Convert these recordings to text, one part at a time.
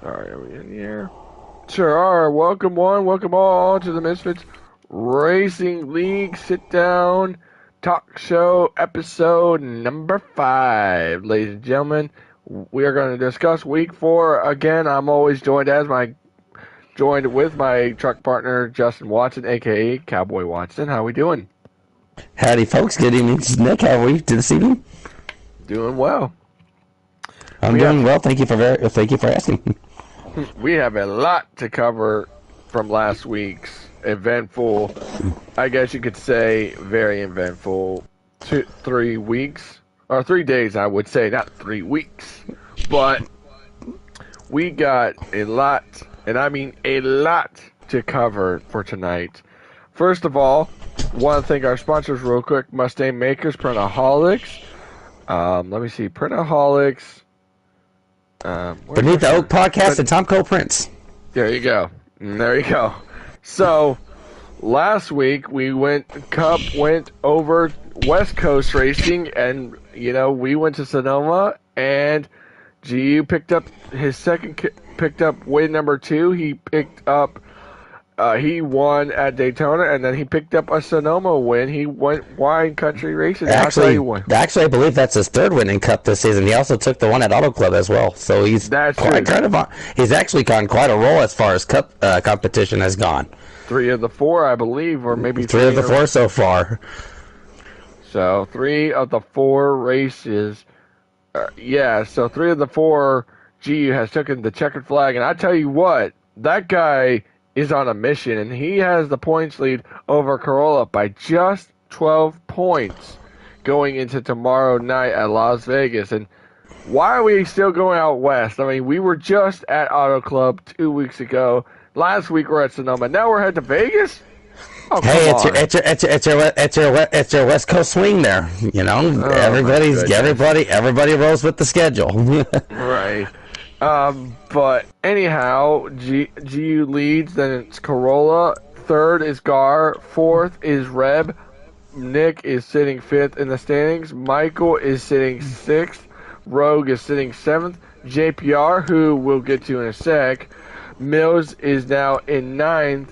Are we in here? Sure are. Welcome one, welcome all to the Misfits Racing League Sit-Down Talk Show episode number 5. Ladies and gentlemen, we are going to discuss week 4. Again, I'm always joined with my truck partner, Justin Watson, a.k.a. Cowboy Watson. How we doing? Howdy, folks. Good evening. This is Nick. How are we this evening? Doing well. I'm doing well. Thank you for asking. We have a lot to cover from last week's eventful, I guess you could say, very eventful 3 weeks, or 3 days, I would say, not 3 weeks. But we got a lot, and I mean a lot, to cover for tonight. First of all, want to thank our sponsors real quick, Mustang Makers, Printaholics. Let me see, Printaholics. Beneath the Oak Podcast and Tom Cole Prince. There you go. So, last week Cup went over West Coast Racing, and we went to Sonoma, and GU picked up win number 2. He won at Daytona, and then he picked up a Sonoma win. He went wine country racing. Actually, I believe that's his 3rd win in Cup this season. He also took the one at Auto Club as well. So he's he's actually gone quite a roll as far as Cup competition has gone. 3 of the 4, I believe, or maybe 3 of the 4 so far. So 3 of the 4 races. So 3 of the 4 GU has taken the checkered flag, and I tell you what, that guy is on a mission, and he has the points lead over Corolla by just 12 points going into tomorrow night at Las Vegas. And why are we still going out west? I mean, we were just at Auto Club 2 weeks ago. Last week we're at Sonoma. Now we're headed to Vegas? Oh, hey, it's your West Coast swing there. Everybody rolls with the schedule. Right. But anyhow, GU leads, then it's Corolla, 3rd is Gar, 4th is Reb, Nick is sitting 5th in the standings, Michael is sitting 6th, Rogue is sitting 7th, JPR, who we'll get to in a sec, Mills is now in 9th,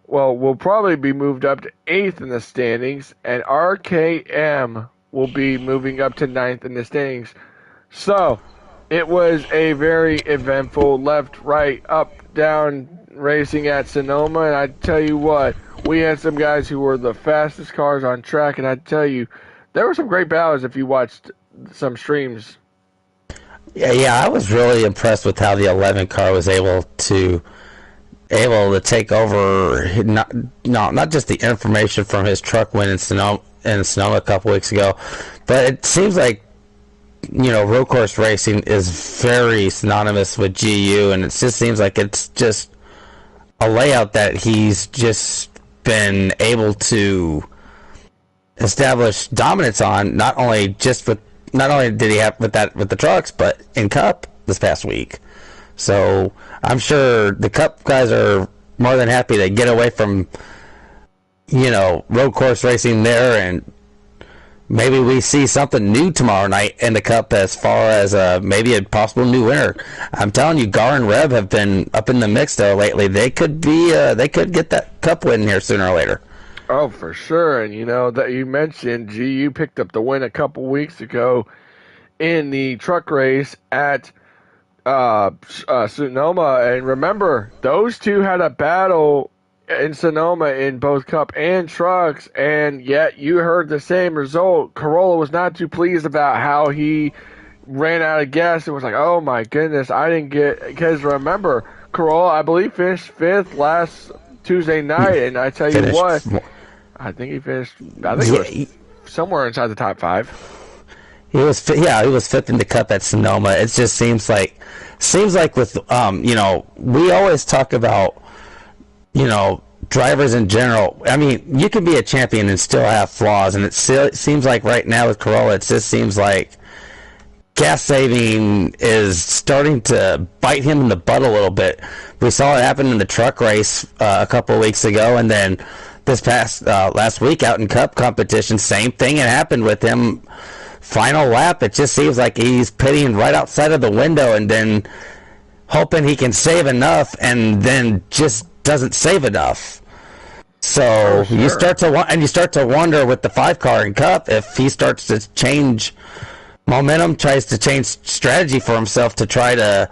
will probably be moved up to 8th in the standings, and RKM will be moving up to 9th in the standings. So, it was a very eventful left, right, up, down racing at Sonoma, and I tell you what, we had some guys who were the fastest cars on track, and I tell you, there were some great battles if you watched some streams. Yeah, I was really impressed with how the 11 car was able to take over, not just the information from his truck win in Sonoma a couple weeks ago, but it seems like road course racing is very synonymous with GU, and it just seems like it's just a layout that he's just been able to establish dominance on. Not only did he have with the trucks, but in Cup this past week. So I'm sure the Cup guys are more than happy to get away from road course racing there, and maybe we see something new tomorrow night in the Cup as far as maybe a possible new winner. I'm telling you, Gar and Reb have been up in the mix though lately. They could get that Cup win here sooner or later. Oh, for sure. And that you mentioned GU picked up the win a couple weeks ago in the truck race at Sonoma. And remember, those two had a battle in Sonoma in both Cup and trucks, and yet you heard the same result. Corolla was not too pleased about how he ran out of gas. It was like, oh my goodness, I didn't get, because remember, Corolla, I believe, finished 5th last Tuesday night, and I tell you what, I think he was somewhere inside the top 5. He was 5th in the Cup at Sonoma. It just seems like with we always talk about drivers in general. I mean, you can be a champion and still have flaws, and it seems like right now with Corolla, it just seems like gas saving is starting to bite him in the butt a little bit. We saw it happen in the truck race a couple of weeks ago, and then this past last week out in Cup competition, same thing had happened with him. Final lap, it just seems like he's pitting right outside of the window, and then hoping he can save enough, and then just doesn't save enough. For So you sure. start to wonder with the 5 car in Cup if he starts to change momentum, tries to change strategy for himself to try to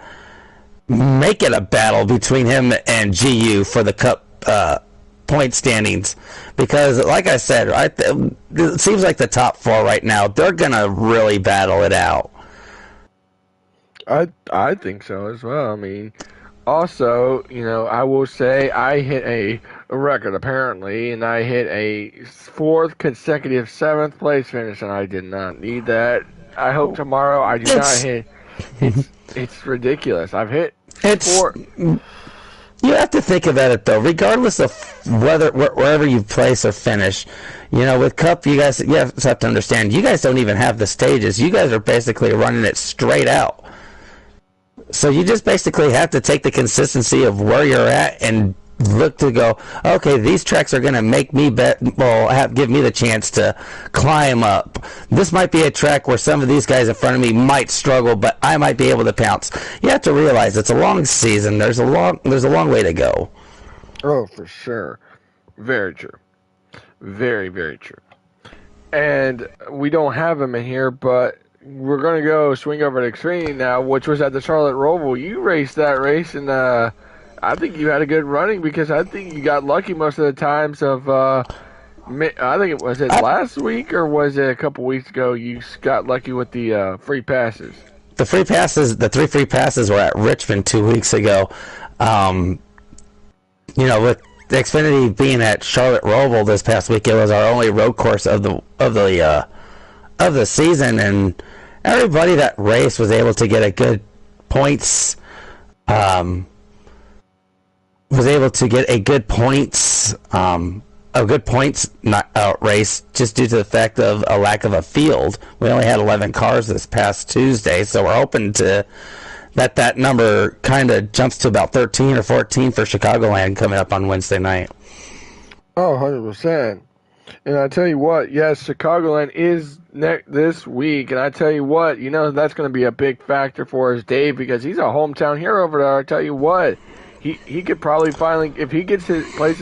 make it a battle between him and GU for the Cup point standings. Because, like I said, it seems like the top 4 right now, they're gonna really battle it out. I think so as well. I mean, also, I will say I hit a record apparently, and I hit a fourth consecutive seventh place finish, and I did not need that. I hope tomorrow I do not It's hit. It's ridiculous. I've hit it's four. you have to think about it though, regardless of wherever you place or finish. With Cup, you guys have to understand. You guys don't even have the stages. You guys are basically running it straight out. So you just basically have to take the consistency of where you're at and look to go, okay, these tracks are going to make me give me the chance to climb up. This might be a track where some of these guys in front of me might struggle, but I might be able to pounce. You have to realize it's a long season. There's a long way to go. Oh, for sure. Very true. Very, very true. And we don't have him in here, but we're going to go swing over to Xfinity now, which was at the Charlotte Roval. You raced that race, and I think you had a good running because I think you got lucky most of the times of, I think it was last week or was it a couple weeks ago you got lucky with the free passes? The 3 free passes were at Richmond 2 weeks ago. With the Xfinity being at Charlotte Roval this past week, it was our only road course of the season, and everybody that race was able to get a good points. Was able to get a good points race just due to the fact of a lack of a field. We only had 11 cars this past Tuesday, so we're hoping that number kind of jumps to about 13 or 14 for Chicagoland coming up on Wednesday night. Oh, 100%. And I tell you what, yes, Chicagoland is this week, and I tell you what, that's going to be a big factor for us, Dave, because he's a hometown hero over there. I tell you what, he could probably finally, if he gets play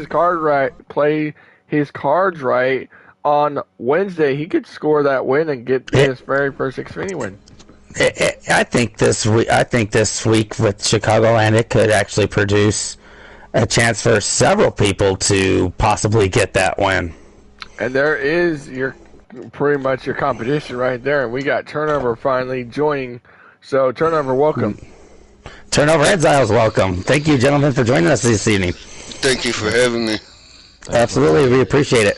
his cards right on Wednesday, he could score that win and get his very first Xfinity win. I think this week with Chicagoland, it could actually produce a chance for several people to possibly get that win. And there is pretty much your competition right there, and we got Turnover finally joining. So Turnover, welcome. Turnover and Ziles, welcome. Thank you, gentlemen, for joining us this evening. Thank you for having me. Absolutely, we appreciate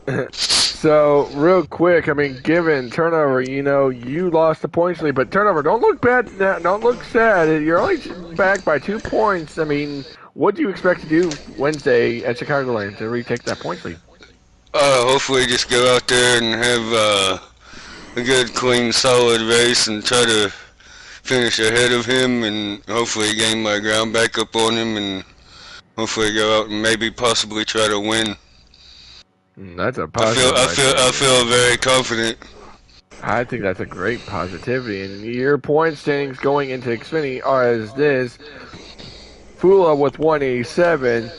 it. So, real quick, I mean, given Turnover, you lost the points lead, but Turnover, don't look bad, don't look sad. You're only back by 2 points. I mean, what do you expect to do Wednesday at Chicagoland to retake that points lead? Hopefully just go out there and have a good, clean, solid race and try to finish ahead of him and hopefully gain my ground back up on him and hopefully go out and maybe possibly try to win. That's a positive. I feel very confident. I think that's a great positivity. And your point standings going into Xfinity are as this. Fula with 187.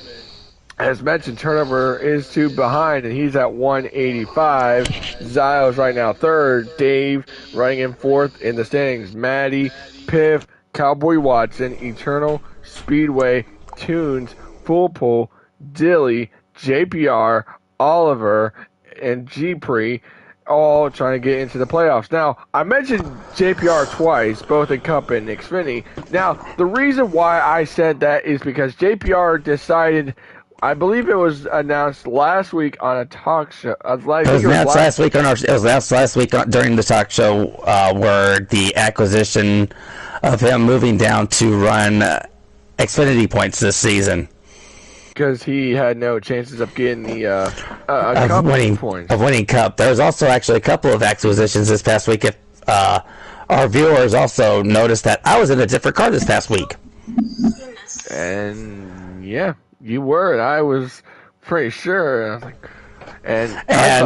As mentioned, Turnover is 2 behind, and he's at 185. Ziles right now third. Dave running in fourth in the standings. Maddie, Piff, Cowboy Watson, Eternal, Speedway, Tunes, Full Pull, Dilly, JPR, Oliver, and G-Pre all trying to get into the playoffs. Now, I mentioned JPR twice, both in Cup and Xfinity. Now, the reason why I said that is because JPR decided, I believe it was announced last week on a talk show. It was announced last week during the talk show where the acquisition of him moving down to run Xfinity points this season. Because he had no chances of getting the Cup points. Of winning Cup. There was also actually a couple of acquisitions this past week. If our viewers also noticed that I was in a different car this past week. And yeah, you were. And I was pretty sure. I was like,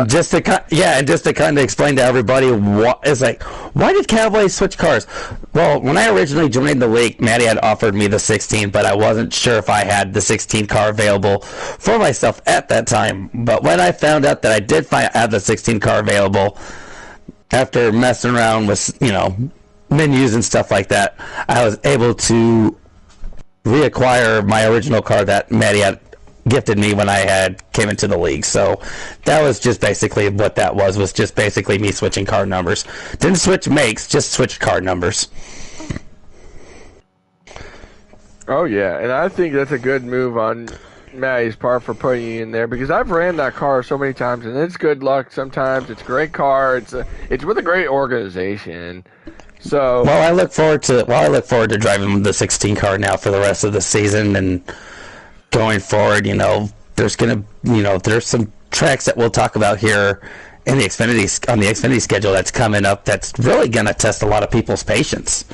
just to kind of explain to everybody Why did Cowboys switch cars? Well, when I originally joined the league, Maddie had offered me the 16, but I wasn't sure if I had the 16 car available for myself at that time. But when I found out that I did have the 16 car available, after messing around with, menus and stuff like that, I was able to reacquire my original car that Maddie had gifted me when I had came into the league. So that was just basically what that was just basically me switching car numbers. Didn't switch makes, just switched car numbers. Oh yeah, and I think that's a good move on Maddie's part for putting you in there, because I've ran that car so many times, and it's good luck sometimes. It's a great car. It's with a great organization. So I look forward to driving the 16 car now for the rest of the season, and going forward, there's there's some tracks that we'll talk about here in the Xfinity schedule that's coming up that's really gonna test a lot of people's patience.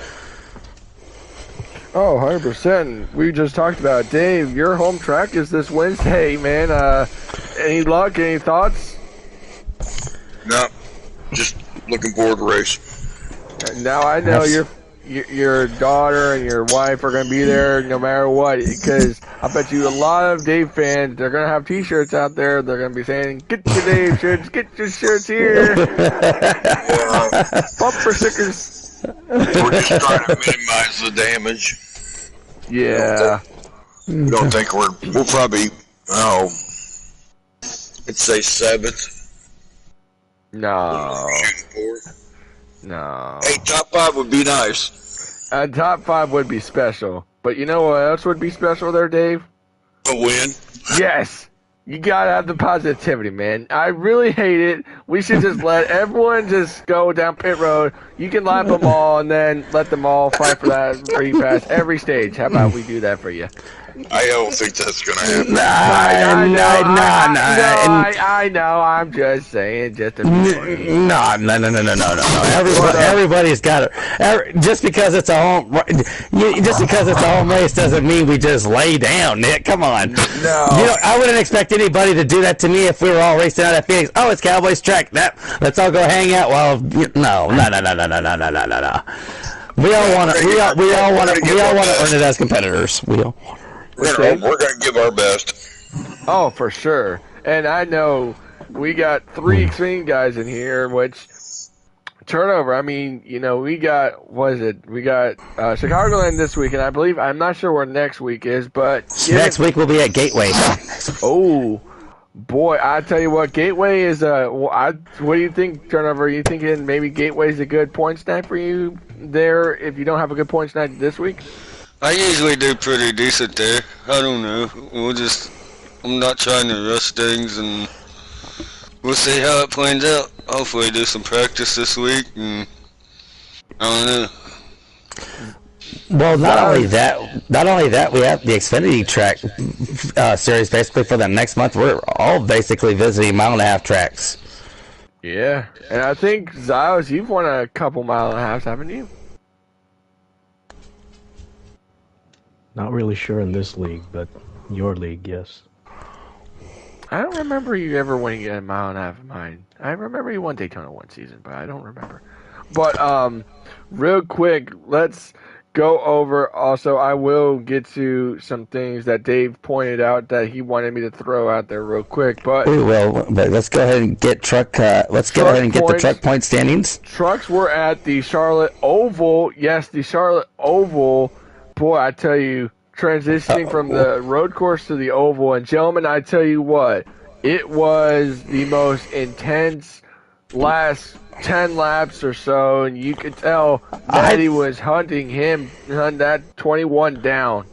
Oh, 100%. We just talked about it. Dave, your home track is this Wednesday, man. Any luck? Any thoughts? No, just looking forward to race. Now I know your daughter and your wife are going to be there no matter what, because I bet you a lot of Dave fans, they're going to have T-shirts out there. They're going to be saying, "Get your Dave shirts, get your shirts here." Bumper stickers. We're just trying to minimize the damage. Yeah. We don't think we'll probably, let's say 7th. No. Shooting for. No. Hey, top 5 would be nice. Top 5 would be special. But you know what else would be special there, Dave? A win. Yes. You gotta have the positivity, man. I really hate it. We should just let everyone just go down pit road. You can lap them all, and then let them all fight for that free pass every stage. How about we do that for you? I don't think that's going to happen. I know. I'm just saying, just a No. Everybody's got it. Just because it's a home race doesn't mean we just lay down, Nick. Come on. No. I wouldn't expect anybody to do that to me if we were all racing out at Phoenix. Oh, it's Cowboys track. Let's all go hang out while. No. We all want to earn it as competitors. We're going to give our best. Oh, for sure. And I know we got 3 Xfinity guys in here, which turnover. I mean, we got Chicagoland this week, and I'm not sure where next week is, but next week we'll be at Gateway. Oh, boy, I tell you what, Gateway is what do you think, turnover? Are you thinking maybe Gateway's a good points night for you there if you don't have a good points night this week? I usually do pretty decent there. I don't know. I'm not trying to rush things, and we'll see how it plans out. Hopefully do some practice this week, and I don't know. Well, not only that, we have the Xfinity track series basically for the next month. We're all basically visiting 1.5-mile tracks. Yeah, and I think, Ziles, you've won a couple 1.5 miles, haven't you? Not really sure in this league, but your league, yes. I don't remember you ever winning a 1.5 miles of mine. I remember you won Daytona one season, but I don't remember. But real quick, let's go over. Also, I will get to some things that Dave pointed out that he wanted me to throw out there real quick. But we will. But let's go ahead and get the truck point standings. Trucks were at the Charlotte Oval. Yes, the Charlotte Oval. Boy, I tell you, transitioning from the road course to the oval, and gentlemen, I tell you what, it was the most intense last 10 laps or so, and you could tell Maddie was hunting that 21 down.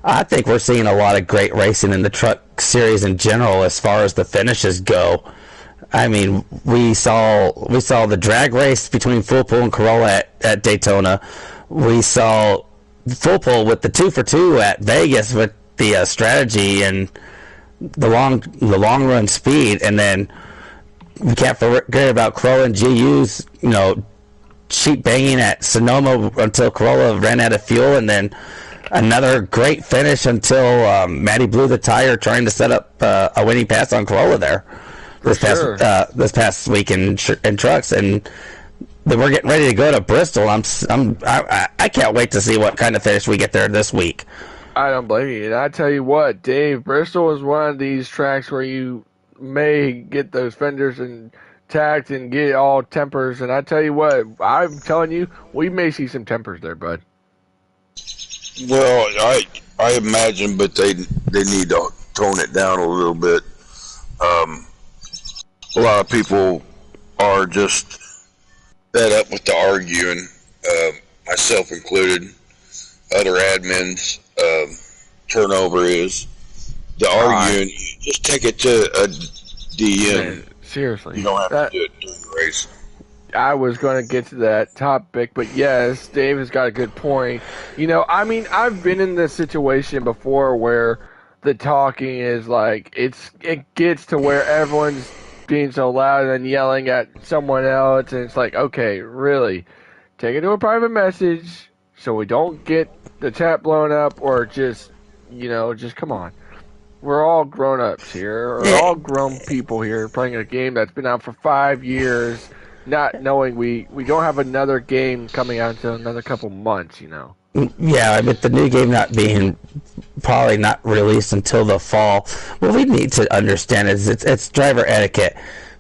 I think we're seeing a lot of great racing in the truck series in general as far as the finishes go. I mean, we saw the drag race between Full Pool and Corolla at Daytona. We saw Full Pull with the 2-for-2 at Vegas with the strategy and the long run speed, and then we can't forget about Corolla and GU's cheap banging at Sonoma until Corolla ran out of fuel, and then another great finish until Maddie blew the tire trying to set up a winning pass on Corolla there this past week in trucks. And we're getting ready to go to Bristol. I can't wait to see what kind of finish we get there this week. I don't blame you. And I tell you what, Dave, Bristol is one of these tracks where you may get those fenders intact and get all tempers. And I tell you what, I'm telling you, we may see some tempers there, bud. Well, I imagine, but they need to tone it down a little bit. A lot of people are just fed up with the arguing, myself included. Other admins, turnover is the arguing. You just take it to a DM. Man, seriously, You don't have to do it during the race. I was going to get to that topic, but yes, Dave has got a good point. You know, I mean, I've been in this situation before where the talking is like it gets to where everyone's being so loud and yelling at someone else, and it's like, okay, really, take it to a private message so we don't get the chat blown up, or just, you know, just come on. We're all grown-ups here. We're all grown people here playing a game that's been out for 5 years, not knowing we don't have another game coming out until another couple months, you know. Yeah, but the new game not being probably not released until the fall. What we need to understand is it's driver etiquette.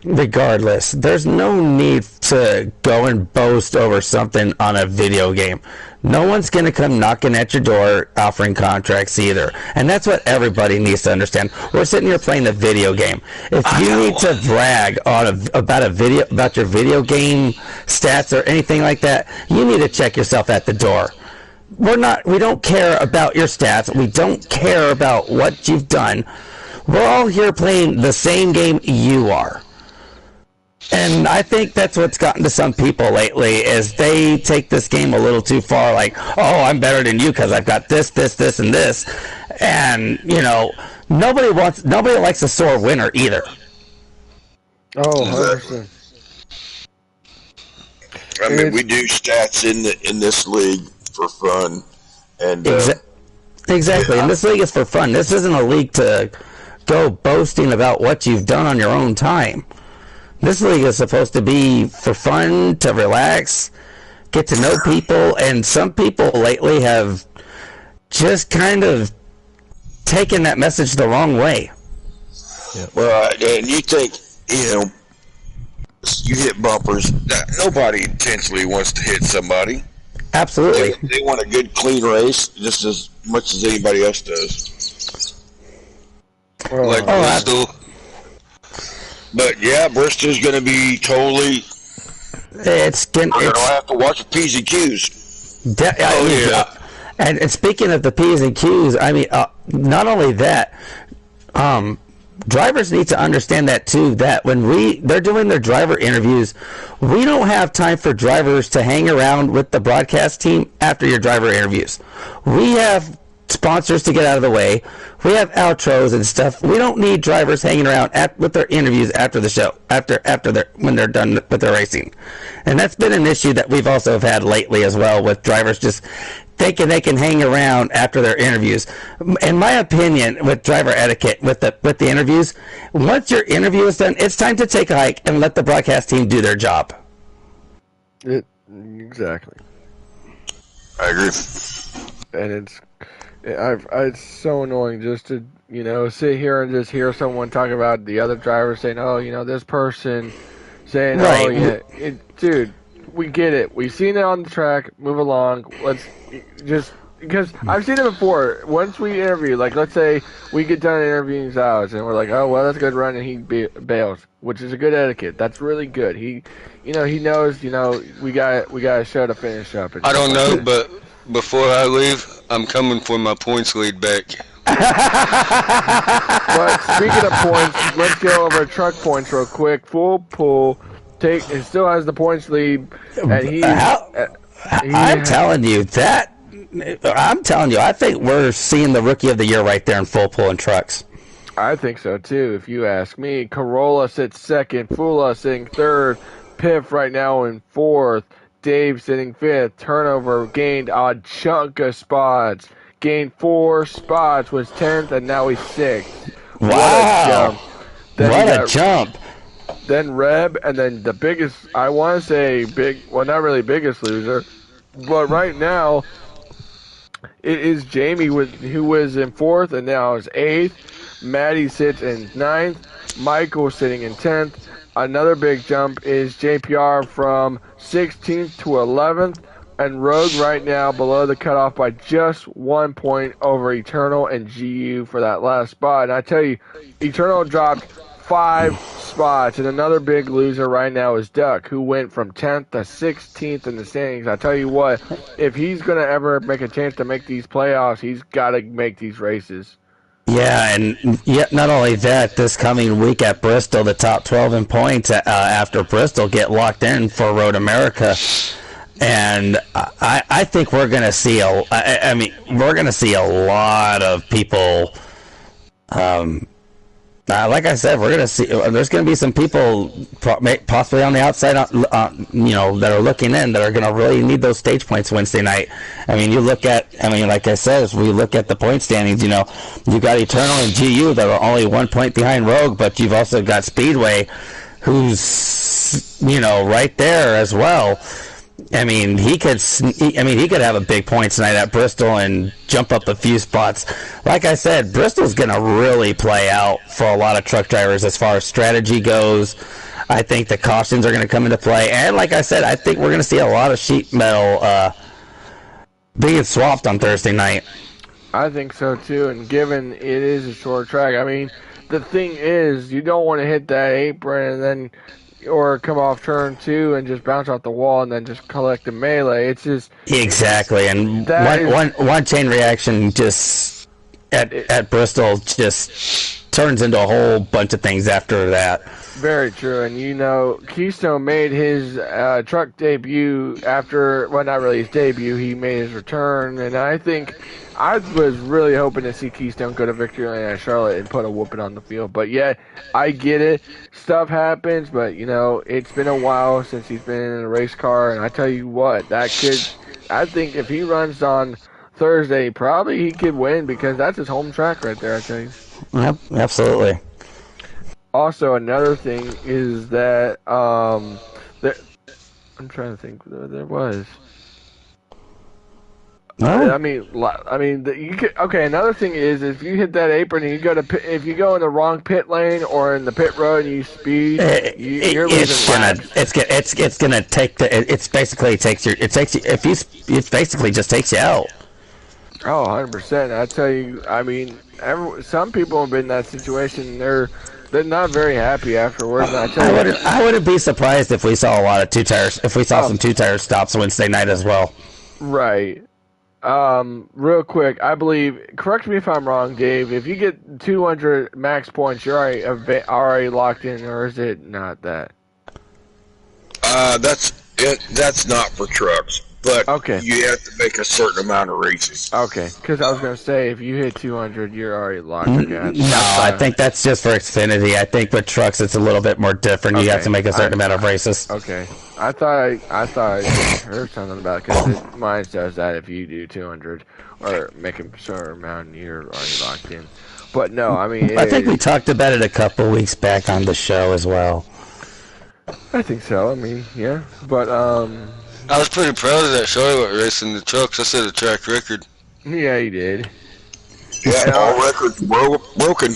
Regardless, there's no need to go and boast over something on a video game. No one's going to come knocking at your door offering contracts either. And that's what everybody needs to understand. We're sitting here playing a video game. If you need to brag about your video game stats or anything like that, you need to check yourself at the door. We don't care about your stats. We don't care about what you've done. We're all here playing the same game you are. And I think that's what's gotten to some people lately, is they take this game a little too far, like, oh, I'm better than you because I've got this, and this. And, you know, nobody likes a sore winner either. Oh, 100%. I mean, we do stats in this league for fun, and exactly. Yeah. And this league is for fun. This isn't a league to go boasting about what you've done on your own time. This league is supposed to be for fun, to relax, get to know people, and some people lately have just kind of taken that message the wrong way. Yeah. Well, and you think, you know, you hit bumpers. Nobody intentionally wants to hit somebody. Absolutely. They want a good, clean race just as much as anybody else does. Like Bristol. But yeah, Bristol's going to be totally. I'm going to have to watch the P's and Q's. Yeah. And speaking of the P's and Q's, I mean, not only that, drivers need to understand that too. That when they're doing their driver interviews, we don't have time for drivers to hang around with the broadcast team after your driver interviews. We have sponsors to get out of the way. We have outros and stuff. We don't need drivers hanging around with their interviews after the show, when they're done with their racing. And that's been an issue that we've also had lately as well, with drivers just thinking they can hang around after their interviews. In my opinion, with driver etiquette, with the interviews, once your interview is done, it's time to take a hike and let the broadcast team do their job. Exactly. I agree. And it's so annoying just to, you know, sit here and just hear someone talk about the other driver saying, oh, you know, this person saying, right. Oh, yeah, dude, we get it. We've seen it on the track. Move along. Let's just, because I've seen it before. Once we interview, like, let's say we get done interviewing Zaz and we're like, oh, well, that's a good run, and he bails, which is a good etiquette. That's really good. He knows, we got a show to finish up. I don't know, but before I leave, I'm coming for my points lead back. But speaking of points, let's go over truck points real quick. Full pull. It still has the points lead, and I'm telling you, I think we're seeing the rookie of the year right there in full pull and trucks. I think so too, if you ask me. Corolla sits second, Fula sitting third, Piff right now in fourth, Dave sitting fifth. Turnover gained a chunk of spots. Gained 4 spots, was 10th, and now he's 6th. Wow. What a jump. What a jump. then Reb, and then the biggest, I want to say well, not really biggest loser, but right now, it is Jamie who was in 4th and now is 8th. Maddie sits in 9th. Michael sitting in 10th. Another big jump is JPR from 16th to 11th. And Rogue right now below the cutoff by just 1 point over Eternal and GU for that last spot. And I tell you, Eternal dropped 5 spots. And another big loser right now is Duck, who went from 10th to 16th in the standings. I tell you what, if he's going to ever make a chance to make these playoffs, he's got to make these races. Yeah, and not only that, this coming week at Bristol, the top 12 in points after Bristol get locked in for Road America. And I think we're going to see we're going to see a lot of people. Like I said, we're going to see. There's going to be some people possibly on the outside, that are looking in that are going to really need those stage points Wednesday night. I mean, like I said, as we look at the point standings, you got Eternal and GU that are only 1 point behind Rogue, but you've also got Speedway, who's right there as well. I mean, he could have a big point tonight at Bristol and jump up a few spots. Like I said, Bristol's going to really play out for a lot of truck drivers as far as strategy goes. I think the cautions are going to come into play. And like I said, I think we're going to see a lot of sheet metal being swapped on Thursday night. I think so, too. And given it is a short track, I mean, the thing is, you don't want to hit that apron and then... or come off turn 2 and just bounce off the wall and then just collect the melee. It's just... Exactly, and one chain reaction just at Bristol just turns into a whole bunch of things after that. Very true, and Keystone made his truck debut after... well, not really his debut, he made his return, and I think... I was really hoping to see Keystone go to victory lane at Charlotte and put a whooping on the field. But yeah, I get it. Stuff happens, but it's been a while since he's been in a race car. And I tell you what, I think if he runs on Thursday, probably he could win because that's his home track right there, I tell you. Yep, absolutely. Also, another thing is that, I'm trying to think, there was... No. I mean, you could, okay. Another thing is, if you hit that apron and if you go in the wrong pit lane or in the pit road and you speed, you're losing laps. It's gonna take it basically just takes you out. Oh, 100%. I tell you, I mean, some people have been in that situation. They're not very happy afterwards. I wouldn't be surprised if we saw a lot of some 2-tire stops Wednesday night as well. Right. Real quick, I believe, correct me if I'm wrong, Dave, if you get 200 max points, you're already locked in, or is it not that? That's not for trucks, but okay. You have to make a certain amount of races. Okay, because I was going to say, if you hit 200, you're already locked in. No, I think that's just for Xfinity. I think with trucks, it's a little bit more different. Okay. You have to make a certain amount of races. Okay. I thought I heard something about it, because mine says that if you do 200 or make a certain amount, you're already locked in. But no, I mean... I think we talked about it a couple weeks back on the show as well. I think so. I mean, yeah. But, I was pretty proud of that Charlotte race in the trucks. I set a track record. Yeah, you did. Yeah, all records broken.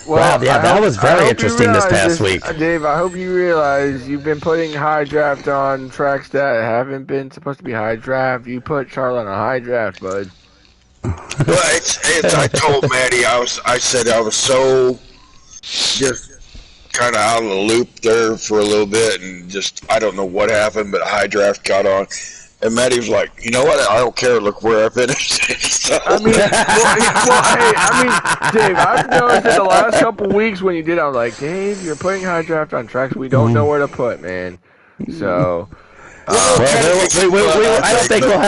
Well, wow, yeah, that was very interesting this past week. Dave, I hope you realize you've been putting high draft on tracks that haven't been supposed to be high draft. You put Charlotte on high draft, bud. Well, I told Maddie, I said I was so just kind of out of the loop there for a little bit, and just I don't know what happened, but high draft got on. And Maddie was like, you know what? I don't care. Look where I finished. So. I mean, Dave, I've noticed in the last couple weeks when you did, I was like, Dave, you're putting high draft on tracks we don't know where to put, man. So, I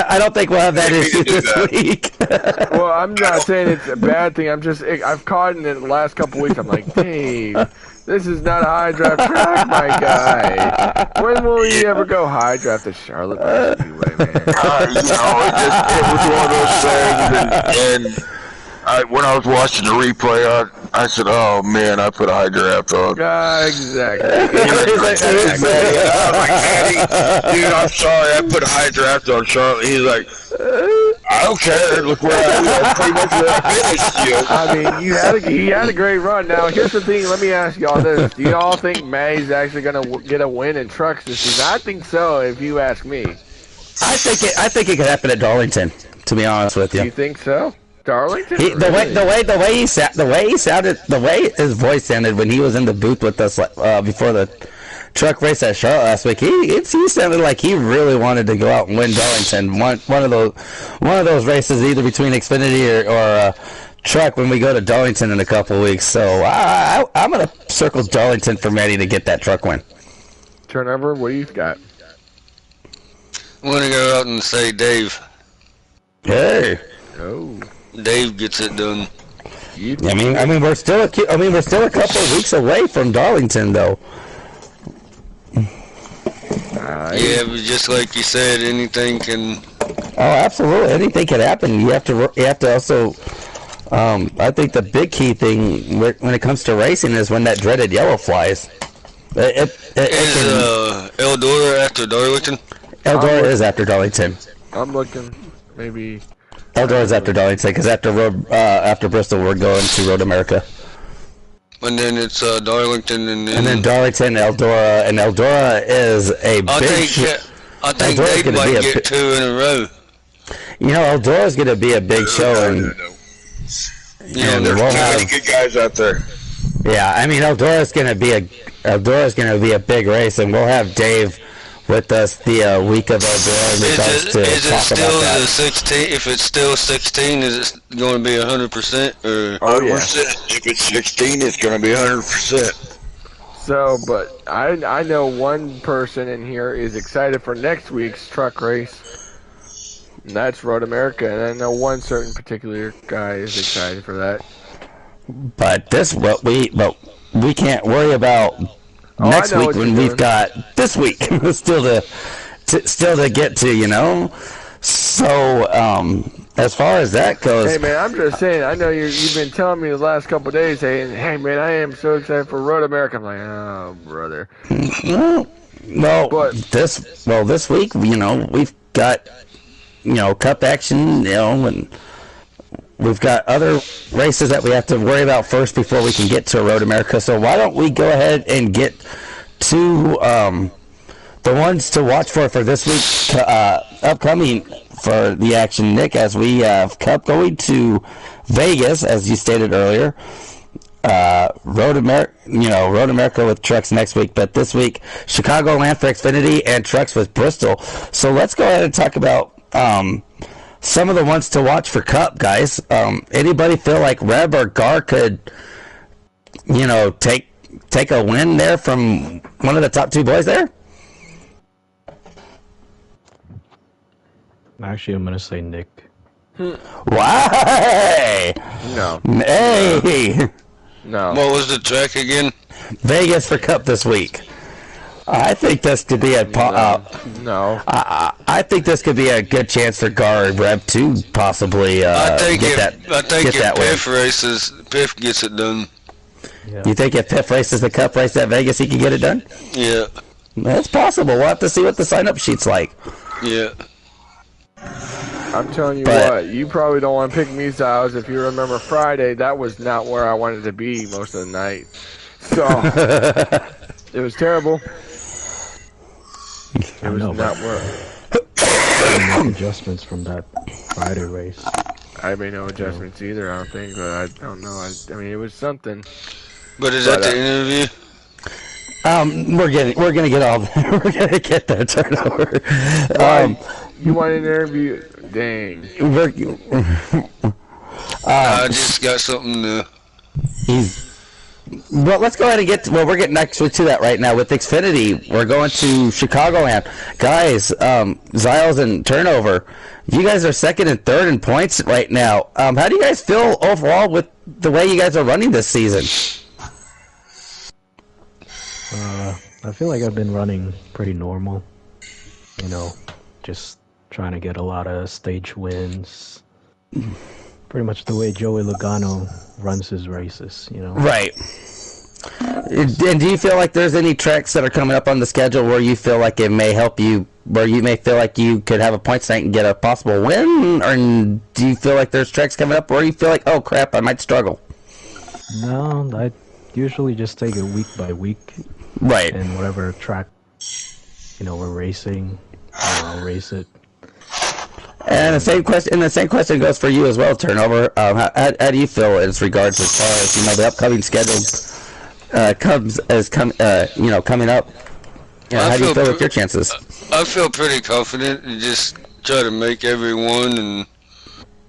don't think we'll have that issue this week. Well, I'm not saying it's a bad thing. I've caught in the last couple weeks. I'm like, Dave, this is not a high draft track, my guy. When will you ever go high draft at Charlotte Speedway, man? It was one of those things, and when I was watching the replay, I said, "Oh man, I put a high draft on." Exactly. Exactly. I was like, Maddie, dude, I'm sorry, I put a high draft on Charlotte. He's like, I don't care. Look where pretty much where I finished. You. I mean, he had a great run. Now, here's the thing. Let me ask y'all this: do y'all think May's actually gonna get a win in trucks this season? I think so. If you ask me, I think it could happen at Darlington. To be honest with you. You think so? Darlington? The way his voice sounded when he was in the booth with us before the truck race at Charlotte last week, he sounded like he really wanted to go out and win Darlington. One of those races, either between Xfinity or truck, when we go to Darlington in a couple of weeks. So I'm gonna circle Darlington for Maddie to get that truck win. Turnover, what do you got? I'm gonna go out and say Dave. Hey. Oh. Dave gets it done. I mean, we're still a couple of weeks away from Darlington, though. Yeah, but just like you said, anything can. Oh, absolutely, anything can happen. You have to also. I think the big key thing when it comes to racing is when that dreaded yellow flies. Is Eldora after Darlington? Eldora is after Darlington. I'm looking, maybe. Eldora's after Darlington, because after Bristol, we're going to Road America. And then it's Darlington, and then Darlington, Eldora, and Eldora is a big. I think they might get 2 in a row. You know, Eldora's going to be a big show, and there's too many good guys out there. Yeah, I mean, Eldora's going to be a big race, and we'll have Dave with us the week of Eldora. Is it still the 16? If it's still 16, is it going to be 100%? Oh yeah. If it's 16, it's going to be 100%. So, but I know one person in here is excited for next week's truck race, and that's Road America, and I know one certain particular guy is excited for that. But we can't worry about next week when we've got this week still to get to, you know. So as far as that goes, hey man, I'm just saying. I know you've been telling me the last couple of days, saying, "Hey man, I am so excited for Road America." I'm like, oh brother. This week, you know, we've got, you know, Cup action, you know, and we've got other races that we have to worry about first before we can get to Road America. So why don't we go ahead and get to the ones to watch for this week upcoming for the action, Nick, as we have Cup going to Vegas, as you stated earlier. Road America with trucks next week, but this week Chicagoland for Xfinity and trucks with Bristol. So let's go ahead and talk about some of the ones to watch for Cup, guys. Anybody feel like Reb or Gar could, you know, take a win there from one of the top 2 boys there? Actually, I'm gonna say Nick. Why? No. Hey. No. What was the track again? Vegas for Cup this week. I think this could be no. I think this could be a good chance for Gar and Reb to possibly get that win. Piff gets it done. Yeah. You think if Piff races the Cup race at Vegas, he can get it done? Yeah. That's possible. We'll have to see what the sign-up sheet's like. Yeah. I'm telling you what, you probably don't want to pick me, Styles. If you remember Friday, that was not where I wanted to be most of the night. So, it was terrible. It was not where. No adjustments from that Friday race. I made no adjustments either, I don't think, but I don't know. I mean, it was something. But is that the interview? We're gonna get all we're gonna get that turnover. You want an interview? Dang. I just got something to. Well, let's go ahead and we're getting actually to that right now with Xfinity. We're going to Chicagoland. Guys, Ziles and Turnover, you guys are second and third in points right now. How do you guys feel overall with the way you guys are running this season? I feel like I've been running pretty normal. You know, just trying to get a lot of stage wins. pretty much the way Joey Logano runs his races, you know. Right. And do you feel like there's any tracks that are coming up on the schedule where you feel like it may help you, where you may feel like you could have a points night and get a possible win? Or do you feel like there's tracks coming up where you feel like, oh crap, I might struggle? No, I usually just take it week by week. Right. And whatever track, you know, we're racing, I'll race it. And the same question goes for you as well, Turnover. How do you feel as regards as far as, you know, the upcoming schedule coming up? You know, how do you feel with your chances? I feel pretty confident and just try to make every one and,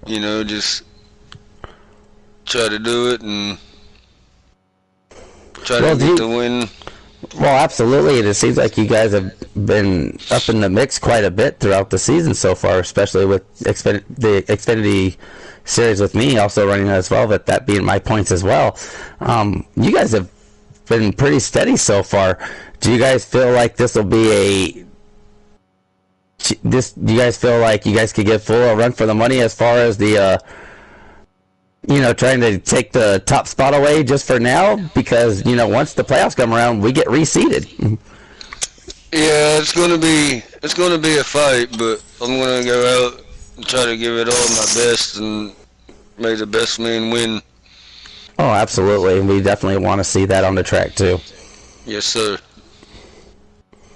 you know, just try to do it and try to get the win. Well, absolutely. It seems like you guys have been up in the mix quite a bit throughout the season so far, especially with the Xfinity series with me also running as well, but that being my points as well. You guys have been pretty steady so far. Do you guys feel like this will be do you guys feel like you guys could get a run for the money as far as the you know, trying to take the top spot away just for now? Because, you know, once the playoffs come around, we get reseeded. Yeah, it's gonna be a fight, but I'm gonna go out and try to give it all my best and make the best man win. Oh, absolutely. We definitely want to see that on the track too. Yes, sir.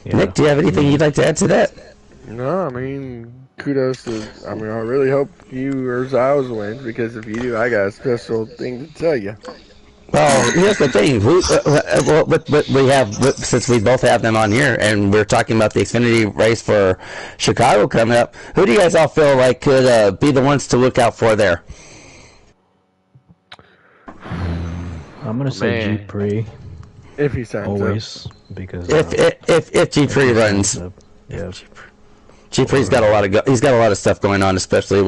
Yeah. Nick, do you have anything you'd like to add to that? No, I mean, kudos to. I mean, I really hope you or Zyles wins, because if you do, I got a special thing to tell you. Well, here's the thing. We have, since we both have them on here, and we're talking about the Xfinity race for Chicago coming up, who do you guys all feel like could be the ones to look out for there? I'm gonna say G Pre If he signs always, because if G Pre runs, yeah. G Pre's got a lot of he's got a lot of stuff going on, especially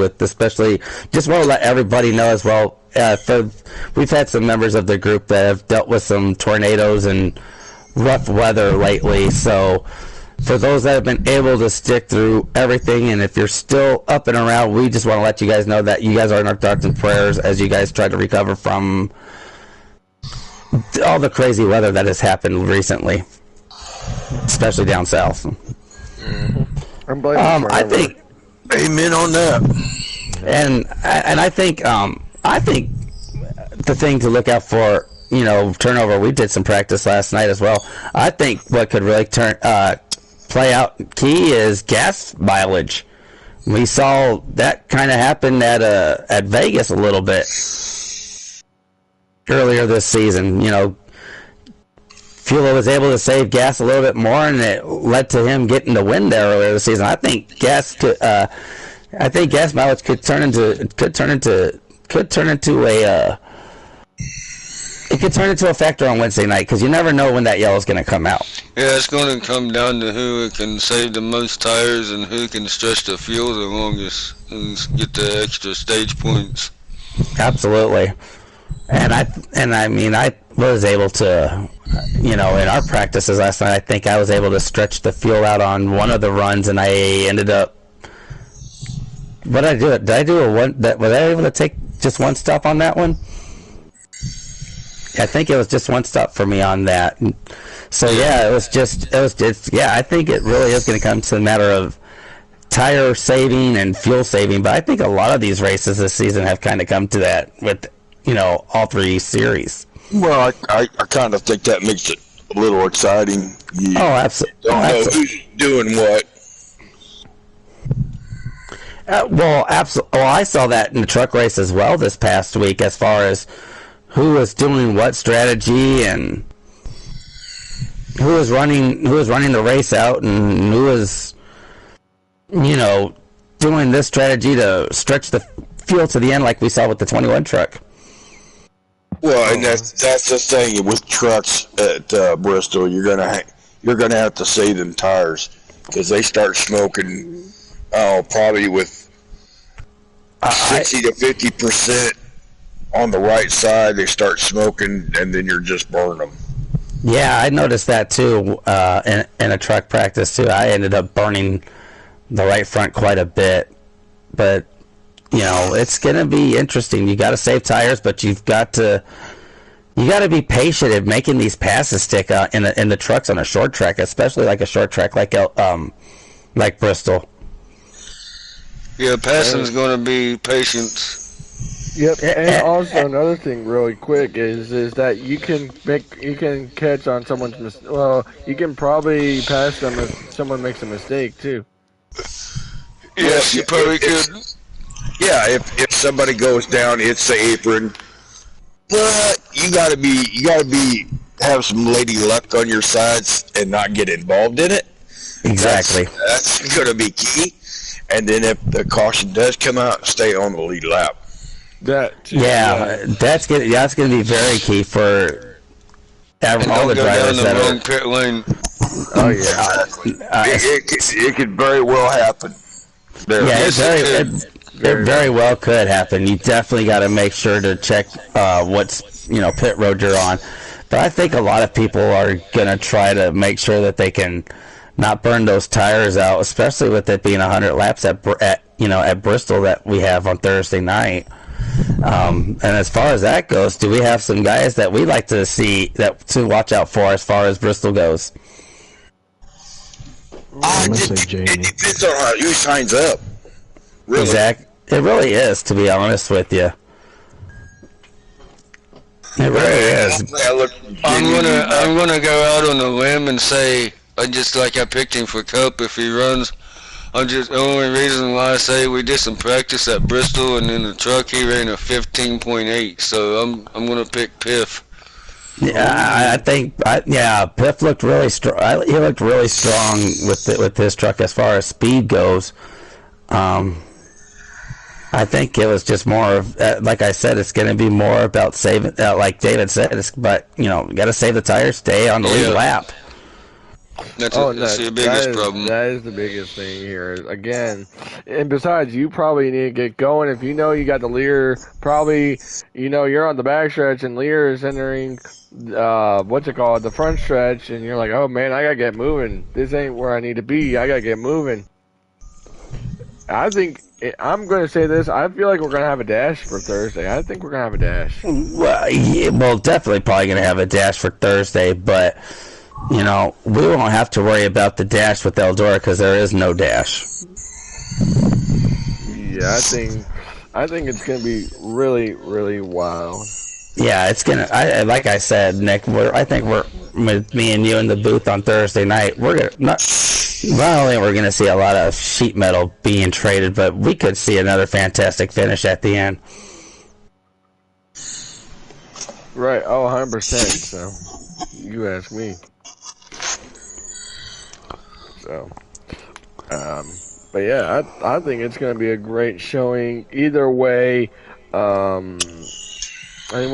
just want to let everybody know as well. We've had some members of the group that have dealt with some tornadoes and rough weather lately, so for those that have been able to stick through everything, and if you're still up and around, we just want to let you guys know that you guys are in our thoughts and prayers as you guys try to recover from all the crazy weather that has happened recently, especially down south. I'm blaming I think, amen on that. and I think the thing to look out for, you know, Turnover. We did some practice last night as well. I think what could really play out key is gas mileage. We saw that kind of happen at Vegas a little bit earlier this season. You know, Fuel was able to save gas a little bit more, and it led to him getting the win there earlier this season. I think gas mileage could turn into a factor on Wednesday night, because you never know when that yellow is going to come out. Yeah, it's going to come down to who can save the most tires and who can stretch the fuel the longest and get the extra stage points. Absolutely. And I was able to, you know, in our practices last night, I think I was able to stretch the fuel out on one of the runs, and I ended up. What did I do? Did I do a one? Was I able to take just one stop on that one? I think it was just one stop for me on that. So yeah, it was just. Yeah, I think it really is going to come to a matter of tire saving and fuel saving. But I think a lot of these races this season have kind of come to that with, you know, all three series. Well, I kind of think that makes it a little exciting. You Absolutely. don't know who's doing what. Absolutely. Well, I saw that in the truck race as well this past week, as far as who was doing what strategy and who was running the race out, and who was, you know, doing this strategy to stretch the fuel to the end, like we saw with the 21 truck. Well, and that's the thing with trucks at Bristol. You're gonna have to save them tires, because they start smoking. Probably with 60 to 50% on the right side, they start smoking, and then you're just burning them. Yeah, I noticed that too in a truck practice too. I ended up burning the right front quite a bit, but it's going to be interesting. You got to save tires, but you got to be patient at making these passes stick in the trucks on a short track, especially like a short track like Bristol. Yeah, passing's going to be patience. Yep, and also another thing, really quick, is that you can catch on someone's you can probably pass them if someone makes a mistake too. Yes, you probably could. Yeah, if somebody goes down, it's the apron. But you gotta have some lady luck on your sides and not get involved in it. Exactly. That's gonna be key. And then if the caution does come out, stay on the lead lap. That's gonna be very key for all the drivers that are pit lane. Oh yeah, it could very well happen. It very well could happen. You definitely got to make sure to check what's pit road you're on. But I think a lot of people are gonna try to make sure that they can not burn those tires out, especially with it being 100 laps at Bristol that we have on Thursday night. And as far as that goes, do we have some guys that we like to see to watch out for as far as Bristol goes? It depends on who signs up. Really. Exactly. It really is, to be honest with you. It really is. I'm gonna go out on a limb and say just like I picked him for Cup if he runs. The only reason why I say we did some practice at Bristol and in the truck he ran a 15.8, so I'm gonna pick Piff. Yeah, I think Piff looked really strong. He looked really strong with his truck as far as speed goes. I think it was just more of, like I said, it's going to be more about saving, like David said, but you got to save the tires, stay on the lead lap. That's the biggest problem. That is the biggest thing here. Again, and besides, you probably need to get going. If you know you got the Lear, probably, you're on the back stretch and Lear is entering, the front stretch, and you're like, oh man, I got to get moving. This ain't where I need to be. I got to get moving. I think, I'm going to say this, I feel like we're going to have a dash for Thursday. I think we're going to have a dash. Well, definitely probably going to have a dash for Thursday, but, we won't have to worry about the dash with Eldora because there is no dash. Yeah, I think it's going to be really, really wild. Yeah, it's going to, like I said, Nick, I think with me and you in the booth on Thursday night, we're going to, not only we're going to see a lot of sheet metal being traded, but we could see another fantastic finish at the end. Right, 100%, so you ask me. So, but yeah, I think it's going to be a great showing either way. Anyone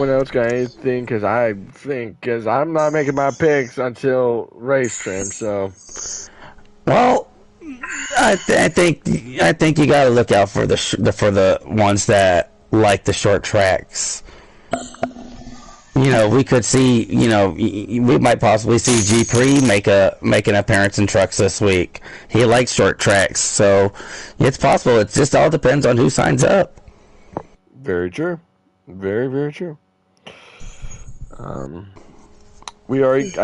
else got anything? Because I'm not making my picks until race trim, so. Well, I think you got to look out for the ones that like the short tracks. We could see, we might possibly see G Pre make an appearance in trucks this week. He likes short tracks, so it's possible. It just all depends on who signs up. Very true. Very, very true. I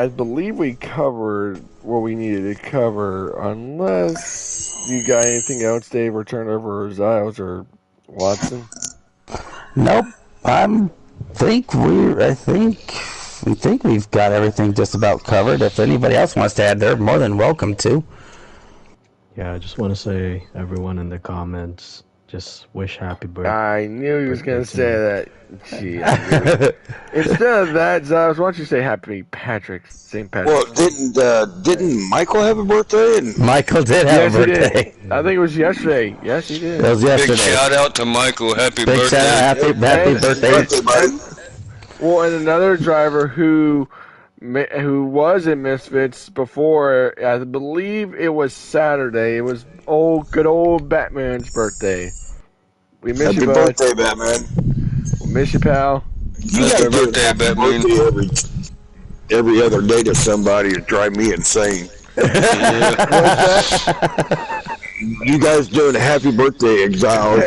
believe we covered what we needed to cover, unless you got anything else, Dave, or Turnover, or Ziles, or Watson. Nope. I think we've got everything just about covered. If anybody else wants to add, they're more than welcome to. Yeah, I just want to say, everyone in the comments, just wish happy birthday. I knew he was going to say that. Gee, instead of that, Ziles, why don't you say Happy St. Patrick's? Well, didn't Michael have a birthday? Michael did have a birthday. I think it was yesterday. Yes, he did. It was yesterday. Big shout out to Michael. Happy Big birthday. Shout out, happy birthday. Well, and another driver who was in Misfits before, I believe it was Saturday. It was good old Batman's birthday. We miss you, bud. Happy birthday, Batman. We miss you, pal. You gotta birthday, Batman. Every other day to somebody to drive me insane. What's that? You guys doing a happy birthday, Exile.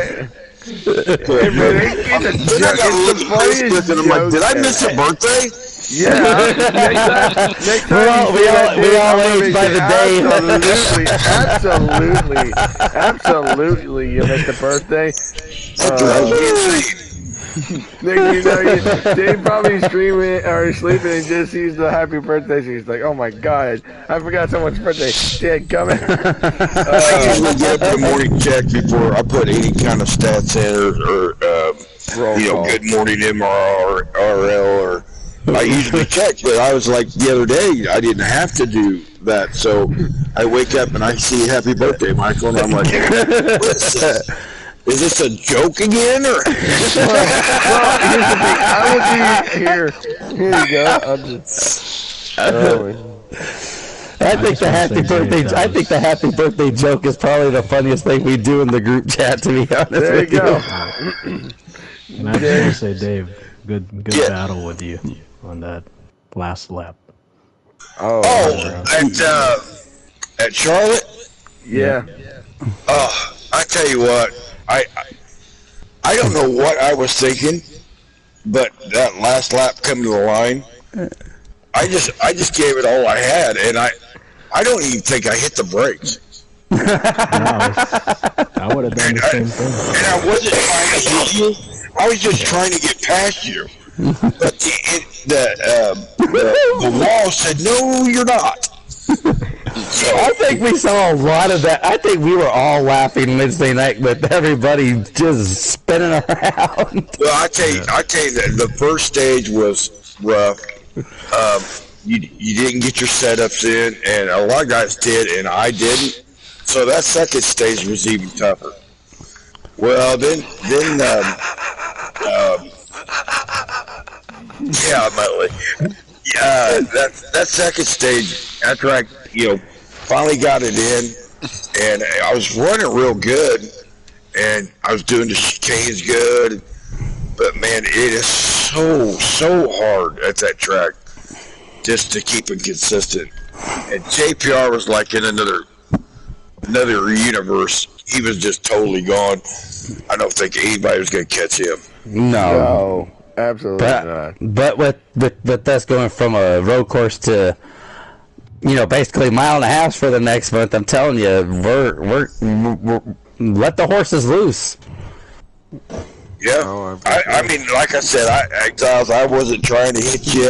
Hey, man, it's a joke. It's the funniest and I'm like, joke did I ever. miss a birthday? Yeah. Next time you see that, we Dave, all I'm gonna age by be the day. absolutely, you missed a birthday. That drives me insane. Next you know, Dave probably streaming or sleeping and just sees the happy birthday. So he's like, "Oh my god, I forgot someone's birthday." Dad, coming. I usually get up in the morning check before I put any kind of stats in or Roll call. good morning MRL or I usually check, but I was like the other day I didn't have to do that, so I wake up and I see happy birthday, Michael, and I'm like, what is this? Is this a joke again, or? Well, here's the thing. I will do here. Here you go. I'll just. I think the happy birthday joke is probably the funniest thing we do in the group chat. To be honest, there you go. And I just want to say, Dave, good battle with you on that last lap. Oh, at Charlotte? Yeah. Oh, I tell you what, I don't know what I was thinking, but that last lap coming to the line, I just gave it all I had, and I don't even think I hit the brakes. No, I would have done the same thing. And I wasn't trying to hit you. I was just trying to get past you. But the wall said, "No, you're not." So, I think we saw a lot of that. I think we were all laughing Wednesday night with everybody just spinning around. well, I tell you that the first stage was rough. You didn't get your setups in, and a lot of guys did, and I didn't. So that second stage was even tougher. Well, then, yeah, Muttley. Yeah, that second stage, after I, finally got it in, and I was running real good, and I was doing the chicanes good, but man, it is so hard at that track just to keep it consistent. And JPR was like in another universe. He was just totally gone. I don't think anybody was going to catch him. No, absolutely not. But with us going from a road course to, basically a mile and a half for the next month, I'm telling you, we're let the horses loose. Yeah, I mean, like I said, Exiles, I wasn't trying to hit you.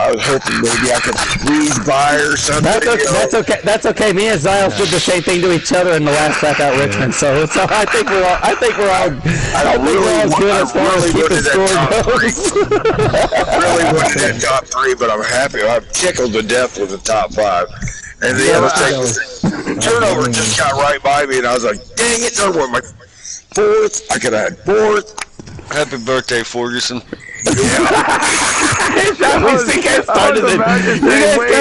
I was hoping maybe I could squeeze by or something. That's okay. That's okay. Me and Ziles did the same thing to each other in the last lap at Richmond. So I think we're all good as far as keeping score goes. I really wanted that top three, but I'm happy. I'm tickled to death with the top five. And the other thing was turnover just got right by me, and I was like, dang it, turnover. I'm like, fourth. I could have had fourth. Happy birthday, Ferguson. We got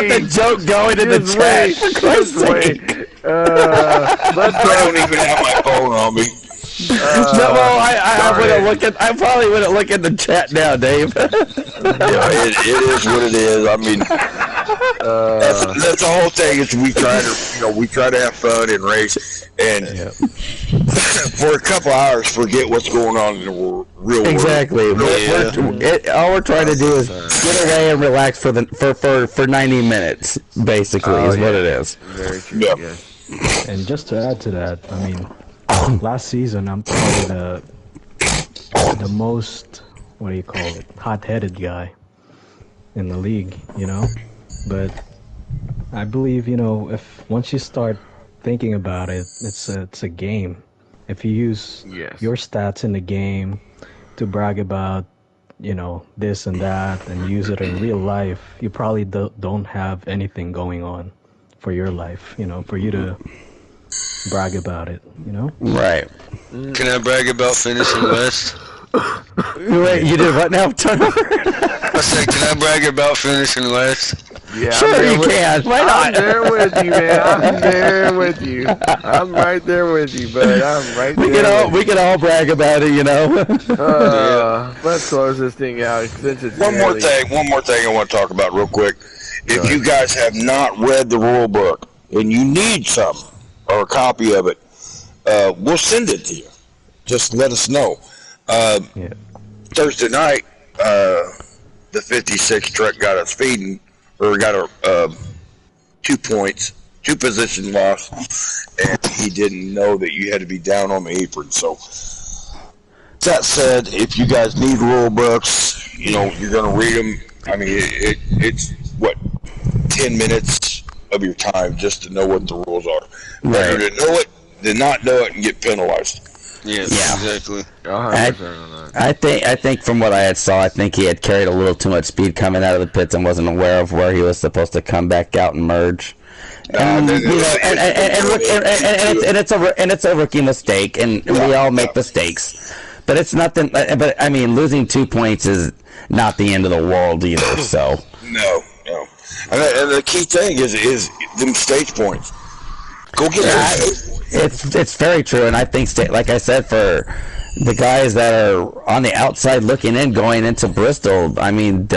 the joke going in the chat. I don't even have my phone on me. I probably wouldn't look at the chat now, Dave. Yeah, it is what it is. I mean, that's the whole thing. Is we try to have fun and race, and for a couple hours, forget what's going on in the real world. Exactly. All we're trying to do is get away and relax for 90 minutes. Basically, is what it is. Very true. Yeah. Yes. And just to add to that, I mean, last season I'm probably the most, hot-headed guy in the league, But I believe, if once you start thinking about it, it's a game. If you use your stats in the game to brag about, this and that, and use it in real life, you probably don't have anything going on for your life, for you to brag about it, Right. Can I brag about finishing last? Wait, you did what now? Turnover? I said, can I brag about finishing last? Yeah, sure you can. Why not? I'm there with you, man. I'm there with you. I'm right there with you, bud. I'm right there. We can all brag about it, Let's close this thing out since it's One more thing I want to talk about real quick. If you guys have not read the rule book and you need some or a copy of it, we'll send it to you. just let us know. Yeah. Thursday night, the 56 truck got us feeding, or got a 2 points, 2 position loss, and he didn't know that you had to be down on the apron. So that said, if you guys need rule books, you know, you're going to read them. I mean, it's what, 10 minutes of your time just to know what the rules are. Better to know it than not know it and get penalized. Yes, Yeah. exactly. 100% on that. I think from what I saw, I think he had carried a little too much speed coming out of the pits and wasn't aware of where he was supposed to come back out and merge. And it's a rookie mistake, and we all make mistakes. But it's nothing. But I mean, losing 2 points is not the end of the world either. So No. And the key thing is them stage points. Go get it. it's very true, and I think like I said, for the guys that are on the outside looking in going into Bristol, I mean,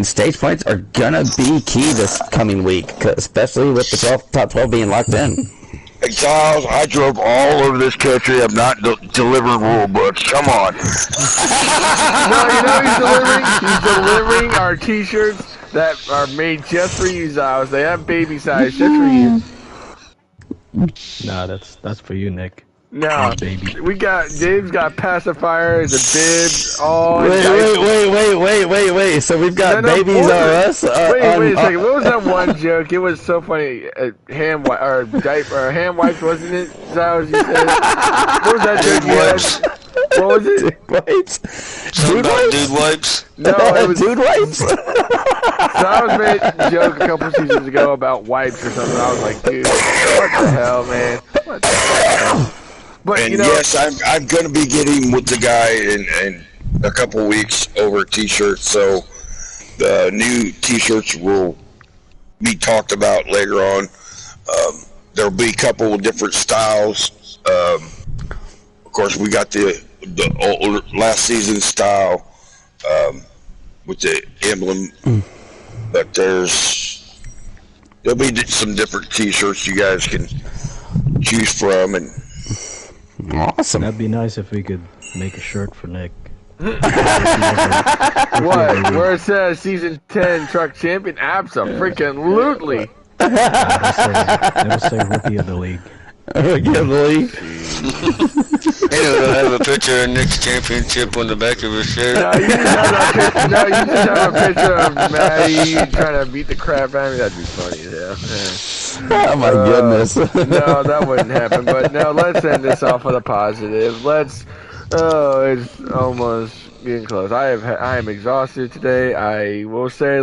stage points are gonna be key this coming week, especially with the top 12 being locked in. Hey, Charles, I drove all over this country. I'm not delivering rule books. Come on. No, you know he's delivering? He's delivering our T-shirts that are made just for you, Ziles. They have baby size just for you. Nah, that's for you, Nick. No, Baby. Dave's got pacifiers, a bib, all. Wait. So we've got No, babies wait, on us. wait a second. What was that one joke? It was so funny. Hand wipes, wasn't it? Ziles, you said. What was that joke you had? What was it? Dude wipes? No, it was dude wipes. So I was made a joke a couple seasons ago about wipes or something. I was like, dude, what the hell, man? What the hell? But, And you know, yes, I'm going to be getting with the guy in a couple weeks over T-shirts. So the new T-shirts will be talked about later on. There'll be a couple of different styles. Of course, we got the old, last season style with the emblem, but there'll be some different T-shirts you guys can choose from. And Awesome. That'd be nice if we could make a shirt for Nick. what? Where it says Season 10 Truck Champion? Abso-freaking-lutely. It'll say Rookie of the League. It'll have a picture of Nick's championship on the back of his shirt. No, you just have a picture of Maddie trying to beat the crap out of me. That'd be funny as hell. Oh my goodness. No, that wouldn't happen. But no, let's end this off with a positive. It's almost getting close. I am exhausted today. I will say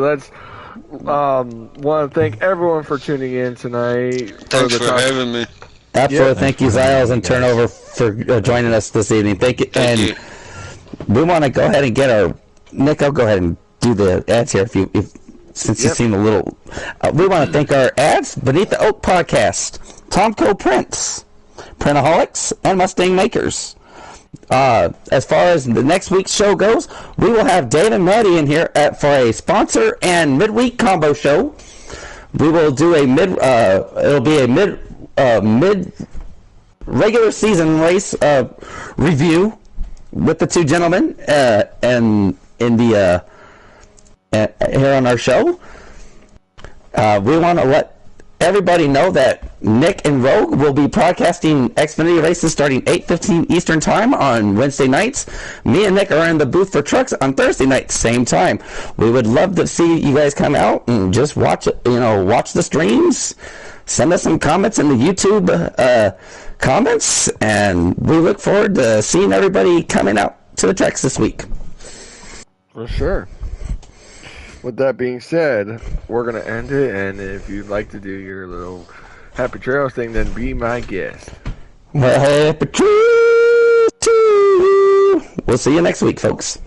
want to thank everyone for tuning in tonight. Thanks for having me. Absolutely. Thank you, Ziles and Turnover, for joining us this evening. Thank you. Thank you. We want to go ahead and get Nick, I'll go ahead and do the ads here since you seem a little. We want to thank our ads, Beneath the Oak Podcast, Tomco Prints, Printaholics, and Mustang Makers. As far as the next week's show goes, we will have Dave and Maddie in here for a sponsor and midweek combo show. We will do it'll be a mid regular season race review with the two gentlemen and in the here on our show. We want to let everybody know that Nick and Rogue will be broadcasting Xfinity races starting 8:15 Eastern Time on Wednesday nights. Me and Nick are in the booth for trucks on Thursday nights, same time. We would love to see you guys come out and just watch the streams. Send us some comments in the YouTube comments, and we look forward to seeing everybody coming out to the tracks this week. For sure. With that being said, we're going to end it, and if you'd like to do your little Happy Trails thing, then be my guest. Well, happy trails to you. We'll see you next week, folks.